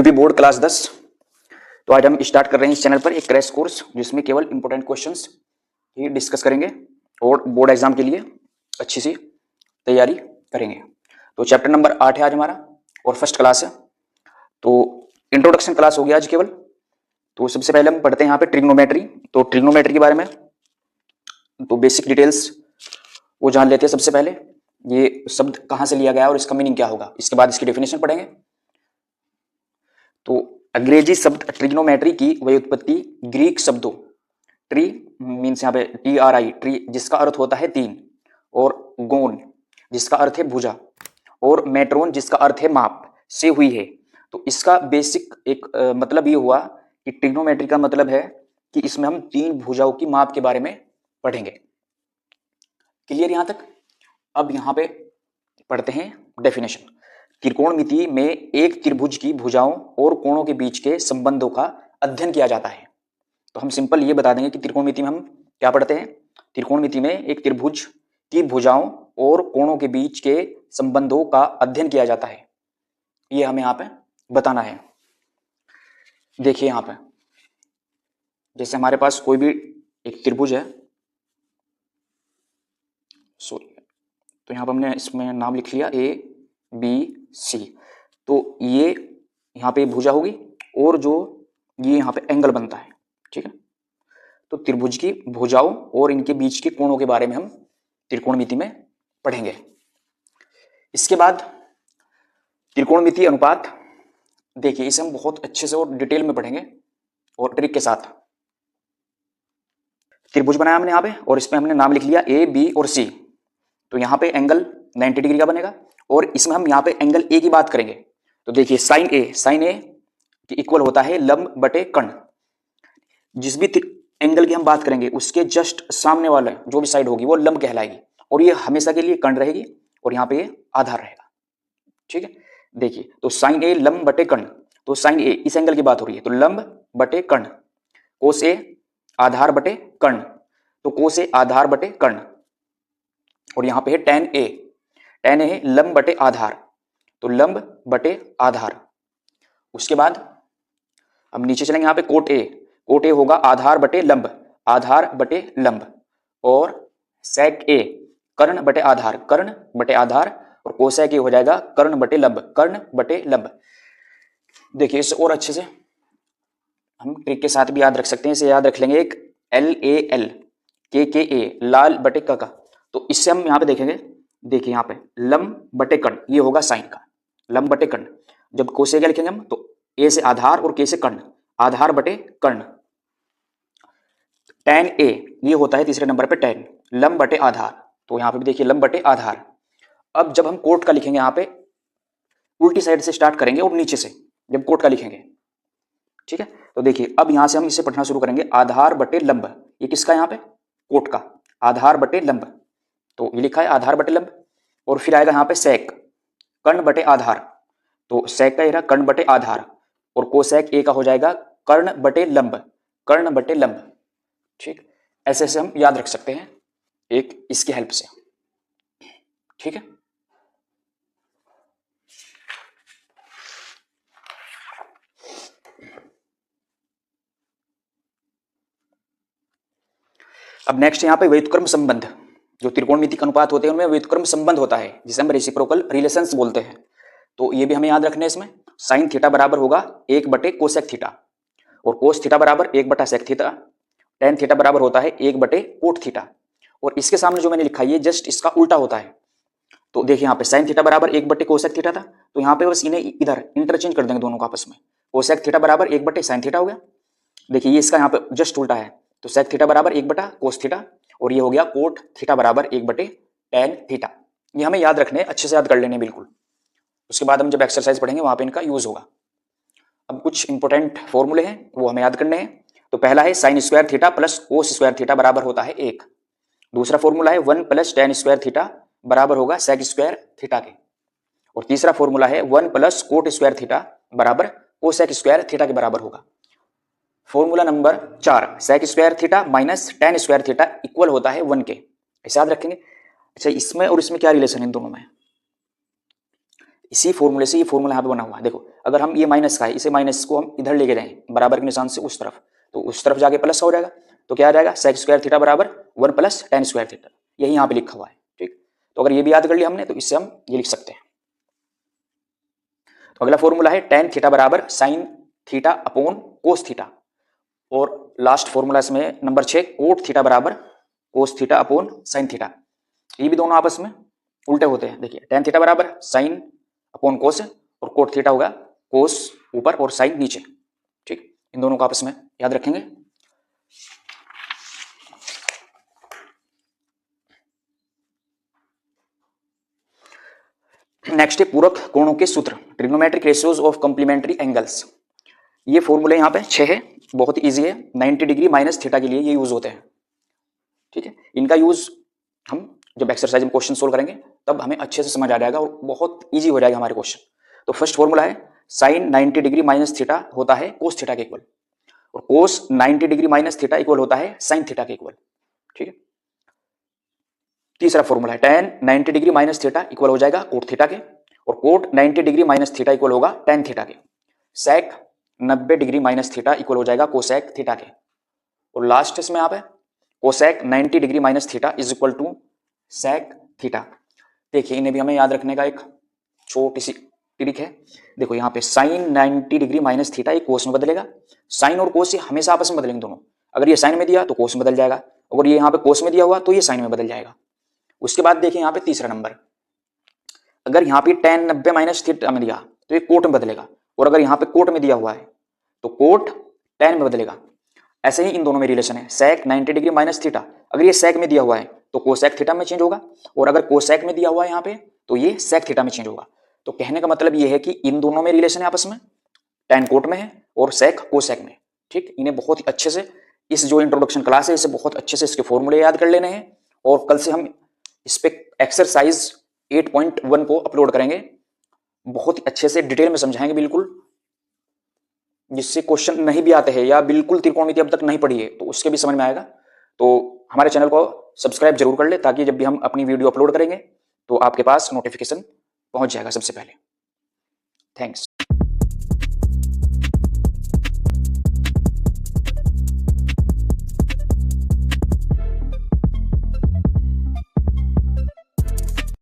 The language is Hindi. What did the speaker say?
UP board class 10। तो आज हम स्टार्ट कर रहे हैं इस चैनल पर एक क्रैश कोर्स जिसमें केवल इंपॉर्टेंट क्वेश्चंस ही डिस्कस करेंगे और बोर्ड एग्जाम के लिए अच्छी सी तैयारी करेंगे। तो चैप्टर नंबर 8 है आज हमारा और फर्स्ट क्लास है। तो इंट्रोडक्शन क्लास हो गया आज केवल। तो सबसे पहले हम पढ़ते हैं यहाँ पे ट्रिग्नोमेट्री। तो ट्रिग्नोमेट्री के बारे में तो बेसिक डिटेल्स वो जान लेते हैं। सबसे पहले ये शब्द कहाँ से लिया गया और इसका मीनिंग क्या होगा, इसके बाद इसकी डेफिनेशन पढ़ेंगे। तो अंग्रेजी शब्द ट्रिग्नोमेट्री की व्युत्पत्ति ग्रीक शब्दों ट्री मीन्स यहाँ पे TRI ट्री जिसका अर्थ होता है तीन, और गोन जिसका अर्थ है भुजा, और मेट्रोन जिसका अर्थ है माप से हुई है। तो इसका बेसिक एक मतलब ये हुआ कि ट्रिग्नोमेट्री का मतलब है कि इसमें हम तीन भुजाओं की माप के बारे में पढ़ेंगे। क्लियर यहां तक? अब यहां पे पढ़ते हैं डेफिनेशन। त्रिकोणमिति में एक त्रिभुज की भुजाओं और कोणों के बीच के संबंधों का अध्ययन किया जाता है। तो हम सिंपल ये बता देंगे कि त्रिकोणमिति में हम क्या पढ़ते हैं। त्रिकोणमिति में एक त्रिभुज की भुजाओं और कोणों के बीच के संबंधों का अध्ययन किया जाता है, ये हमें यहाँ पे बताना है। देखिए यहाँ पे जैसे हमारे पास कोई भी एक त्रिभुज है, सॉरी, तो यहाँ पर हमने इसमें नाम लिख लिया ABC। तो ये यहाँ पे भुजा होगी और जो ये यहाँ पे एंगल बनता है, ठीक है। तो त्रिभुज की भुजाओं और इनके बीच के कोणों के बारे में हम त्रिकोणमिति में पढ़ेंगे। इसके बाद त्रिकोणमिति अनुपात, देखिए इसे हम बहुत अच्छे से और डिटेल में पढ़ेंगे और ट्रिक के साथ। त्रिभुज बनाया हमने यहाँ पे और इसमें हमने नाम लिख लिया A, B और C। तो यहाँ पे एंगल 90 डिग्री का बनेगा और इसमें हम यहाँ पे एंगल A की बात करेंगे। तो देखिए साइन A की इक्वल होता है लंब बटे कर्ण। जिस भी एंगल की हम बात करेंगे उसके जस्ट सामने वाला जो भी साइड होगी वो लंब कहलाएगी और ये हमेशा के लिए कर्ण रहेगी और यहाँ पे ये आधार रहेगा, ठीक है। देखिए तो साइन A लंब बटे कर्ण, तो साइन A इस एंगल की बात हो रही है तो लंब बटे कर्ण, कोस A आधार बटे कर्ण, तो कोस A आधार बटे कर्ण, और यहाँ पे है tan A है लंब बटे आधार, तो लंब बटे आधार। उसके बाद हम नीचे चलेंगे, यहाँ पे कोट A होगा आधार बटे लंब, आधार बटे लंब, और सेक A कर्ण बटे आधार, और कोसेक A हो जाएगा कर्ण बटे लंब। देखिए इसे और अच्छे से हम ट्रिक के साथ भी याद रख सकते हैं। इसे याद रख लेंगे एक LAL KA लाल बटे का। तो इससे हम यहाँ पे देखेंगे, देखिए यहाँ पे लंब बटे कर्ण ये होगा साइन का लंब बटे कर्ण। जब कोसे क्या लिखेंगे हम तो A से आधार और K से कर्ण, आधार बटे कर्ण। tan A ये होता है तीसरे नंबर पे tan लंब बटे आधार, तो यहाँ पे भी देखिए लंब बटे आधार। अब जब हम कोट का लिखेंगे यहाँ पे उल्टी साइड से स्टार्ट करेंगे और नीचे से जब कोट का लिखेंगे, ठीक है। तो देखिए अब यहाँ से हम इसे पढ़ना शुरू करेंगे, आधार बटे लंब, ये किसका यहाँ पे कोट का आधार बटे लंब, तो ये लिखा है आधार बटे लंब। और फिर आएगा यहाँ पे सेक कर्ण बटे आधार, तो सेक का ये रहा कर्ण बटे आधार, और कोसेक A का हो जाएगा कर्ण बटे लंब, ठीक। ऐसे ऐसे हम याद रख सकते हैं एक इसकी हेल्प से, ठीक है। अब नेक्स्ट यहाँ पे व्युत्क्रम संबंध, जो त्रिकोणमितिक अनुपात होते हैं उनमें व्युत्क्रम संबंध होता है जिसे हम रेसिप्रोकल रिलेशंस बोलते हैं। तो ये भी हमें याद रखना है। इसमें साइन थीटा बराबर होगा 1 बटे कोसेक थीटा, और कोस थीटा बराबर 1 बटा सेक थीटा, टेन थीटा बराबर होता है 1 बटे कोट थीटा, और इसके सामने जो मैंने लिखा है ये जस्ट इसका उल्टा होता है। तो देखिए यहाँ पे साइन थीटा बराबर 1 बटे कोसेक थीटा था, तो यहाँ पे बस इन्हें इधर इंटरचेंज कर देंगे दोनों का आपस में, कोसेक थीटा बराबर 1 बटे साइन थीटा हो गया। देखिए ये इसका यहाँ पे जस्ट उल्टा है, तो सेक थीटा बराबर 1 बटा कोस थीटा, और ये हो गया कोट थीटा बराबर 1 बटे टेन थीटा। ये हमें याद रखने, अच्छे से याद कर लेने बिल्कुल। उसके बाद हम जब एक्सरसाइज पढ़ेंगे वहां पे इनका यूज होगा। अब कुछ इंपॉर्टेंट फॉर्मूले हैं वो हमें याद करने हैं। तो पहला है sine square theta plus cos square theta बराबर होता है 1। दूसरा फॉर्मूला है 1 प्लस टेन स्क्वायर थीटा बराबर होगा सेक स्क्वायर थीटा के, और तीसरा फॉर्मूला है 1 प्लस कोट स्क्वायर थीटा बराबर कोसेक स्क्वायर थीटा के बराबर होगा। Formula number 4 sec square theta minus tan square theta equal होता है 1 के, ऐसे याद रखेंगे। अच्छा इसमें और इसमें क्या रिलेशन है इन दोनों में, इसी फॉर्मूले से ये फॉर्मूला यहाँ पे बना हुआ है। देखो अगर हम ये माइनस का है, इसे माइनस को हम इधर लेके जाएं बराबर के निशान से उस तरफ, तो उस तरफ जाके प्लस हो जाएगा। तो क्या आ जाएगा, सेक स्क्वायर थीटा बराबर 1 प्लस टेन स्क्वायर थीटा, यही यहाँ पे लिखा हुआ है। ठीक, तो अगर ये भी याद कर लिया हमने तो इससे हम ये लिख सकते हैं। तो अगला फॉर्मूला है टेन थीटा बराबर sine theta upon cos theta, और लास्ट फॉर्मूला इसमें नंबर 6 कोट थीटा बराबर cos theta upon sine theta. ये भी दोनों आपस में उल्टे होते हैं। देखिए टेन थीटा बराबर साइन अपॉन कोस है, और कोट थीटा होगा कोस ऊपर और साइन नीचे। ठीक, इन दोनों को आपस में याद रखेंगे। नेक्स्ट है पूरक कोणों के सूत्र, trigonometric ratios of complementary angles. ये फॉर्मूले यहाँ पे 6 है, बहुत इजी है। 90 डिग्री माइनस थीटा के लिए ये यूज होते हैं। ठीक है, इनका यूज हम जब एक्सरसाइज में क्वेश्चन सोल्व करेंगे तब हमें अच्छे से समझ आ जाएगा और बहुत इजी हो जाएगा हमारे क्वेश्चन। तो फर्स्ट फॉर्मूला है साइन 90 डिग्री माइनस थीटा होता है कोस थीटा के इक्वल, और कोस 90 डिग्री माइनस थीटा इक्वल होता है साइन थीटा के इक्वल। ठीक है, तीसरा फॉर्मूला है tan 90 degree minus theta equal हो जाएगा कोट थीटा के, और cot 90 degree minus theta equal होगा टेन थीटा के। Sec 90 degree minus theta equal हो जाएगा कोसेक थीटा के, और लास्ट इसमें आप है cosec 90 degree minus theta is equal to sec theta. देखिए इन्हें भी हमें याद रखने का एक छोटी सी ट्रिक है। देखो यहाँ पे साइन 90 डिग्री माइनस थीटा ये कोस में बदलेगा, साइन और कोस ये हमेशा आपस में बदलेंगे दोनों। अगर ये साइन में दिया तो कोस में बदल जाएगा, अगर ये यहाँ पे कोस में दिया हुआ तो ये साइन में बदल जाएगा। उसके बाद देखिए यहाँ पे तीसरा नंबर, अगर यहाँ पे टेन 90 माइनस थीटा में दिया तो ये कोट में बदलेगा, और अगर यहाँ पे कोट में दिया हुआ है तो कोट टेन में बदलेगा। ऐसे ही इन दोनों में रिलेशन है, सेक 90 डिग्री माइनस थीटा अगर ये सेक में दिया हुआ है तो कोसेक थीटा में चेंज होगा, और अगर कोसेक में दिया हुआ है यहाँ पे तो ये सेक थीटा में चेंज होगा। तो कहने का मतलब ये है कि इन दोनों में रिलेशन है आपस में, टेन कोट में है और सेक कोसेक में। ठीक, इन्हें बहुत ही अच्छे से इस जो इंट्रोडक्शन क्लास है इसे बहुत अच्छे से इसके फॉर्मूले याद कर लेने हैं, और कल से हम इस पे एक्सरसाइज 8.1 को अपलोड करेंगे, बहुत ही अच्छे से डिटेल में समझाएंगे बिल्कुल, जिससे क्वेश्चन नहीं भी आते हैं या बिल्कुल त्रिकोणमिति अब तक नहीं पढ़ी है तो उसके भी समझ में आएगा। तो हमारे चैनल को सब्सक्राइब जरूर कर ले, ताकि जब भी हम अपनी वीडियो अपलोड करेंगे तो आपके पास नोटिफिकेशन पहुंच जाएगा सबसे पहले। थैंक्स।